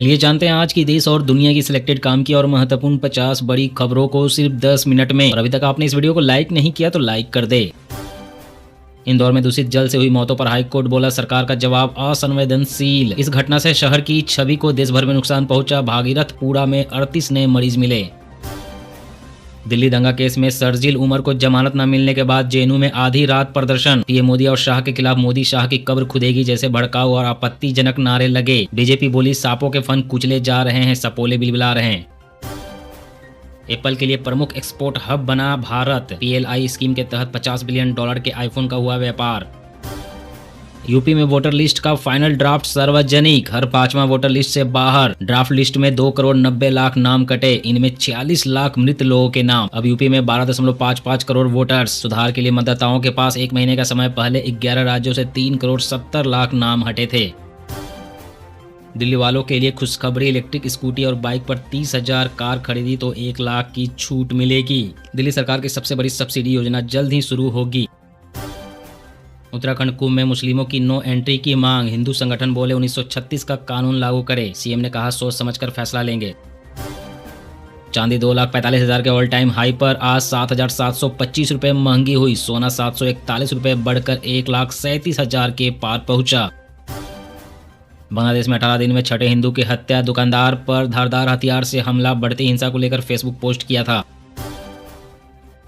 लिए जानते हैं आज की देश और दुनिया की सिलेक्टेड काम की और महत्वपूर्ण 50 बड़ी खबरों को सिर्फ 10 मिनट में। और अभी तक आपने इस वीडियो को लाइक नहीं किया तो लाइक कर दे। इंदौर में दूषित जल से हुई मौतों पर हाईकोर्ट बोला सरकार का जवाब असंवेदनशील। इस घटना से शहर की छवि को देश भर में नुकसान पहुंचा। भागीरथपुरा में 38 नए मरीज मिले। दिल्ली दंगा केस में शरजील उमर को जमानत न मिलने के बाद जेएनयू में आधी रात प्रदर्शन। पीएम मोदी और शाह के खिलाफ मोदी शाह की कब्र खुदेगी जैसे भड़काऊ और आपत्तिजनक नारे लगे। बीजेपी बोली सांपों के फन कुचले जा रहे हैं, सपोले बिलबिला रहे हैं। एप्पल के लिए प्रमुख एक्सपोर्ट हब बना भारत। पीएलआई स्कीम के तहत $50 बिलियन के आईफोन का हुआ व्यापार। यूपी में वोटर लिस्ट का फाइनल ड्राफ्ट सार्वजनिक। हर 5वां वोटर लिस्ट से बाहर। ड्राफ्ट लिस्ट में 2,90,00,000 नाम कटे। इनमें 46 लाख मृत लोगों के नाम। अब यूपी में 12.55 करोड़ वोटर्स। सुधार के लिए मतदाताओं के पास 1 महीने का समय। पहले 11 राज्यों से 3,70,00,000 नाम हटे थे। दिल्ली वालों के लिए खुशखबरी। इलेक्ट्रिक स्कूटी और बाइक पर 30,000 कार खरीदी तो 1 लाख की छूट मिलेगी। दिल्ली सरकार की सबसे बड़ी सब्सिडी योजना जल्द ही शुरू होगी। उत्तराखंड कुंभ में मुस्लिमों की नो एंट्री की मांग। हिंदू संगठन बोले 1936 का कानून लागू करे। सीएम ने कहा सोच समझकर फैसला लेंगे। चांदी 2,45,000 के ऑल टाइम हाई पर। आज 7,725 रुपये महंगी हुई। सोना 741 रुपये बढ़कर 1,37,000 के पार पहुंचा। बांग्लादेश में 18 दिन में छठे हिंदू की हत्या। दुकानदार पर धारदार हथियार से हमला। बढ़ती हिंसा को लेकर फेसबुक पोस्ट किया था।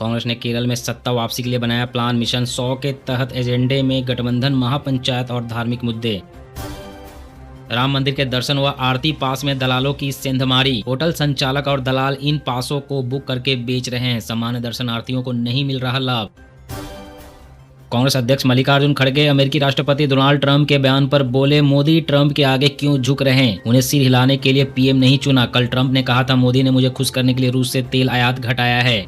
कांग्रेस ने केरल में सत्ता वापसी के लिए बनाया प्लान। मिशन 100 के तहत एजेंडे में गठबंधन, महापंचायत और धार्मिक मुद्दे। राम मंदिर के दर्शन व आरती पास में दलालों की सेंधमारी। होटल संचालक और दलाल इन पासों को बुक करके बेच रहे हैं। सामान्य दर्शनार्थियों को नहीं मिल रहा लाभ। कांग्रेस अध्यक्ष मल्लिकार्जुन खड़गे अमेरिकी राष्ट्रपति डोनाल्ड ट्रंप के बयान पर बोले मोदी ट्रंप के आगे क्यों झुक रहे हैं, उन्हें सिर हिलाने के लिए पीएम नहीं चुना। कल ट्रंप ने कहा था मोदी ने मुझे खुश करने के लिए रूस से तेल आयात घटाया है।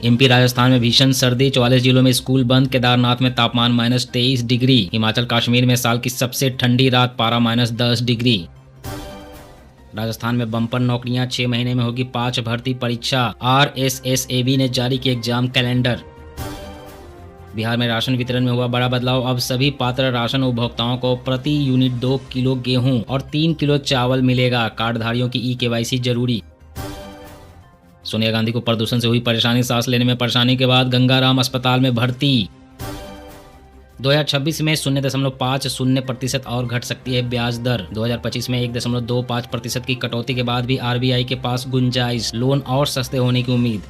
एमपी राजस्थान में भीषण सर्दी। 44 जिलों में स्कूल बंद। केदारनाथ में तापमान -23 डिग्री। हिमाचल कश्मीर में साल की सबसे ठंडी रात। पारा -10 डिग्री। राजस्थान में बम्पर नौकरियां। 6 महीने में होगी 5 भर्ती परीक्षा। RSSAB ने जारी किया एग्जाम कैलेंडर। बिहार में राशन वितरण में हुआ बड़ा बदलाव। अब सभी पात्र राशन उपभोक्ताओं को प्रति यूनिट 2 किलो गेहूं और 3 किलो चावल मिलेगा। कार्डधारियों की KYC जरूरी। सोनिया गांधी को प्रदूषण से हुई परेशानी। सांस लेने में परेशानी के बाद गंगाराम अस्पताल में भर्ती। 2026 में 0.50% और घट सकती है ब्याज दर। 2025 में 1.25% की कटौती के बाद भी RBI के पास गुंजाइश। लोन और सस्ते होने की उम्मीद।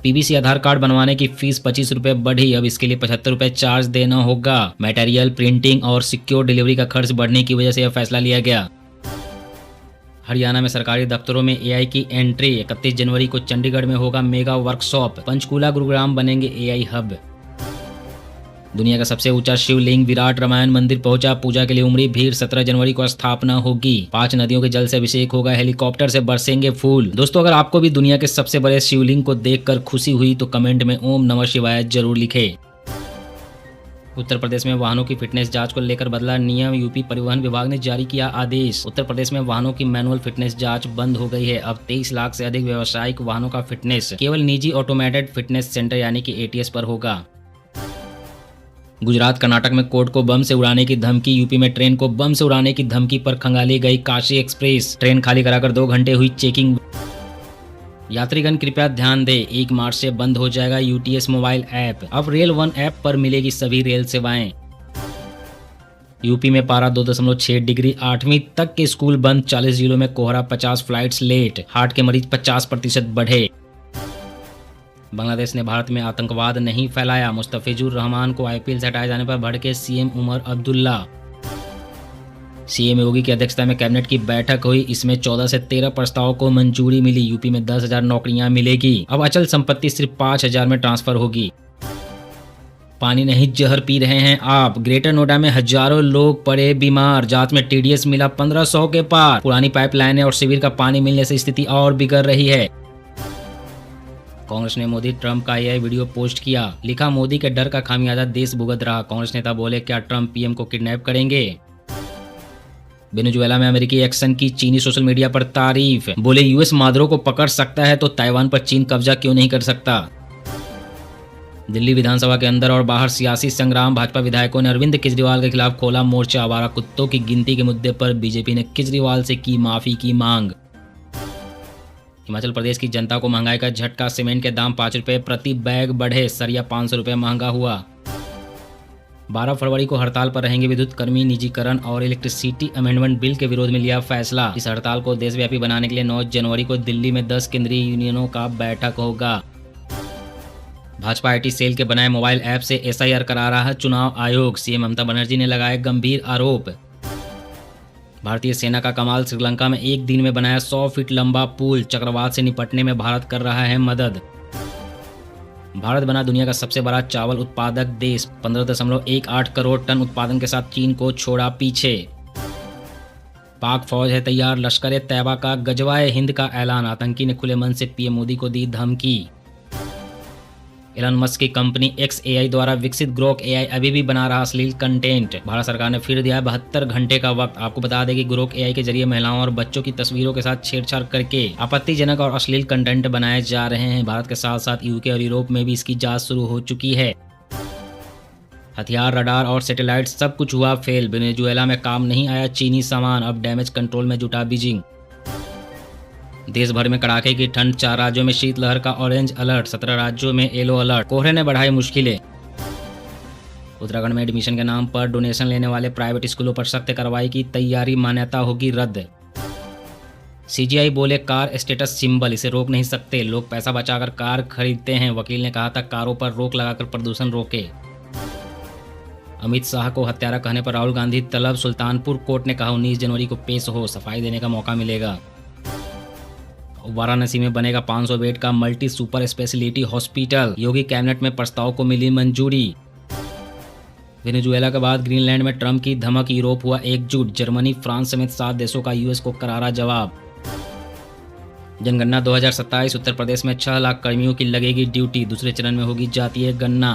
PBC आधार कार्ड बनवाने की फीस 25 रुपये बढ़ी। अब इसके लिए 75 रुपये चार्ज देना होगा। मटेरियल, प्रिंटिंग और सिक्योर डिलीवरी का खर्च बढ़ने की वजह से यह फैसला लिया गया। हरियाणा में सरकारी दफ्तरों में AI की एंट्री। 31 जनवरी को चंडीगढ़ में होगा मेगा वर्कशॉप। पंचकूला, गुरुग्राम बनेंगे AI हब। दुनिया का सबसे ऊंचा शिवलिंग विराट रामायण मंदिर पहुंचा। पूजा के लिए उमड़ी भीड़। 17 जनवरी को स्थापना होगी। 5 नदियों के जल से अभिषेक होगा। हेलीकॉप्टर से बरसेंगे फूल। दोस्तों, अगर आपको भी दुनिया के सबसे बड़े शिवलिंग को देखकर खुशी हुई तो कमेंट में ओम नमः शिवाय जरूर लिखे। उत्तर प्रदेश में वाहनों की फिटनेस जांच को लेकर बदला नियम। यूपी परिवहन विभाग ने जारी किया आदेश। उत्तर प्रदेश में वाहनों की मैनुअल फिटनेस जांच बंद हो गई है। अब 23 लाख से अधिक व्यावसायिक वाहनों का फिटनेस केवल निजी ऑटोमेटेड फिटनेस सेंटर यानी कि ATS पर होगा। गुजरात, कर्नाटक में कोर्ट को बम से उड़ाने की धमकी। यूपी में ट्रेन को बम से उड़ाने की धमकी पर खंगाली गई काशी एक्सप्रेस। ट्रेन खाली कराकर 2 घंटे हुई चेकिंग। यात्रीगण कृपया ध्यान दें, 1 मार्च से बंद हो जाएगा UTS मोबाइल ऐप। अब रेल 1 ऐप पर मिलेगी सभी रेल सेवाएं। यूपी में पारा 2.6 डिग्री। 8वीं तक के स्कूल बंद। 40 जिलों में कोहरा। 50 फ्लाइट्स लेट। हार्ट के मरीज 50% बढ़े। बांग्लादेश ने भारत में आतंकवाद नहीं फैलाया। मुस्तफिजुर रहमान को IPL से हटाए जाने पर भड़के CM उमर अब्दुल्ला। CM योगी की अध्यक्षता में कैबिनेट की बैठक हुई। इसमें 14 से 13 प्रस्तावों को मंजूरी मिली। यूपी में 10,000 नौकरियां मिलेगी। अब अचल संपत्ति सिर्फ 5,000 में ट्रांसफर होगी। पानी नहीं जहर पी रहे हैं आप। ग्रेटर नोएडा में हजारों लोग पड़े बीमार। जांच में TDS मिला 1500 के पार। पुरानी पाइपलाइनें और शिविर का पानी मिलने से स्थिति और बिगड़ रही है। कांग्रेस ने मोदी ट्रंप का AI वीडियो पोस्ट किया। लिखा मोदी के डर का खामियाजा देश भुगत रहा। कांग्रेस नेता बोले क्या ट्रंप PM को किडनैप करेंगे। वेनेजुएला में अमेरिकी एक्शन की चीनी सोशल मीडिया पर तारीफ। बोले US मादरो को पकड़ सकता है तो ताइवान पर चीन कब्जा क्यों नहीं कर सकता। दिल्ली विधानसभा के अंदर और बाहर सियासी संग्राम। भाजपा विधायकों ने अरविंद केजरीवाल के खिलाफ खोला मोर्चा। आवारा कुत्तों की गिनती के मुद्दे पर बीजेपी ने केजरीवाल से की माफी की मांग। हिमाचल प्रदेश की जनता को महंगाई का झटका। सीमेंट के दाम 5 रुपए प्रति बैग बढ़े। सरिया 500 रुपए महंगा हुआ। 12 फरवरी को हड़ताल पर रहेंगे विद्युत कर्मी। निजीकरण और इलेक्ट्रिसिटी अमेंडमेंट बिल के विरोध में लिया फैसला। इस हड़ताल को देशव्यापी बनाने के लिए 9 जनवरी को दिल्ली में 10 केंद्रीय यूनियनों का बैठक होगा। भाजपा आईटी सेल के बनाए मोबाइल ऐप से एसआईआर करा रहा है चुनाव आयोग। सीएम ममता बनर्जी ने लगाए गंभीर आरोप। भारतीय सेना का कमाल। श्रीलंका में एक दिन में बनाया 100 फीट लंबा पुल। चक्रवात से निपटने में भारत कर रहा है मदद। भारत बना दुनिया का सबसे बड़ा चावल उत्पादक देश। 15.18 करोड़ टन उत्पादन के साथ चीन को छोड़ा पीछे। पाक फौज है तैयार। लश्कर ए तैयबा का गजवाए हिंद का ऐलान। आतंकी ने खुले मन से पीएम मोदी को दी धमकी। एलन मस्क की कंपनी XAI द्वारा विकसित ग्रोक AI अभी भी बना रहा अश्लील कंटेंट। भारत सरकार ने फिर दिया 72 घंटे का वक्त। आपको बता दें कि ग्रोक AI के जरिए महिलाओं और बच्चों की तस्वीरों के साथ छेड़छाड़ करके आपत्तिजनक और अश्लील कंटेंट बनाए जा रहे हैं। भारत के साथ साथ यूके और यूरोप में भी इसकी जांच शुरू हो चुकी है। हथियार, रडार और सैटेलाइट सब कुछ हुआ फेल। वेनेजुएला में काम नहीं आया चीनी सामान। अब डैमेज कंट्रोल में जुटा बीजिंग। देश भर में कड़ाके की ठंड। 4 राज्यों में शीतलहर का ऑरेंज अलर्ट। 17 राज्यों में येलो अलर्ट। कोहरे ने बढ़ाई मुश्किलें। उत्तराखंड में एडमिशन के नाम पर डोनेशन लेने वाले प्राइवेट स्कूलों पर सख्त कार्रवाई की तैयारी। मान्यता होगी रद्द। CGI बोले कार स्टेटस सिंबल, इसे रोक नहीं सकते। लोग पैसा बचाकर कार खरीदते हैं। वकील ने कहा था कारों पर रोक लगाकर प्रदूषण रोके। अमित शाह को हत्यारा कहने पर राहुल गांधी तलब। सुल्तानपुर कोर्ट ने कहा 19 जनवरी को पेश हो, सफाई देने का मौका मिलेगा। वाराणसी में बनेगा 500 बेड का मल्टी सुपर स्पेशलिटी हॉस्पिटल। योगी कैबिनेट में प्रस्ताव को मिली मंजूरी। वेनेजुएला के बाद ग्रीनलैंड में ट्रंप की धमक। यूरोप हुआ एकजुट। जर्मनी, फ्रांस समेत 7 देशों का यूएस को करारा जवाब। जनगणना 2027। उत्तर प्रदेश में 6 लाख कर्मियों की लगेगी ड्यूटी। दूसरे चरण में होगी जातीय गणना।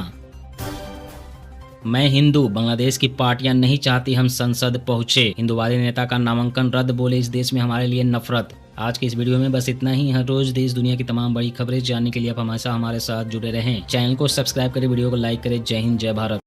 मैं हिंदू, बांग्लादेश की पार्टियां नहीं चाहती हम संसद पहुंचे। हिंदूवादी नेता का नामांकन रद्द। बोले इस देश में हमारे लिए नफरत। आज की इस वीडियो में बस इतना ही। हर रोज देश दुनिया की तमाम बड़ी खबरें जानने के लिए आप हमेशा हमारे साथ जुड़े रहें। चैनल को सब्सक्राइब करें, वीडियो को लाइक करें। जय हिंद, जय भारत।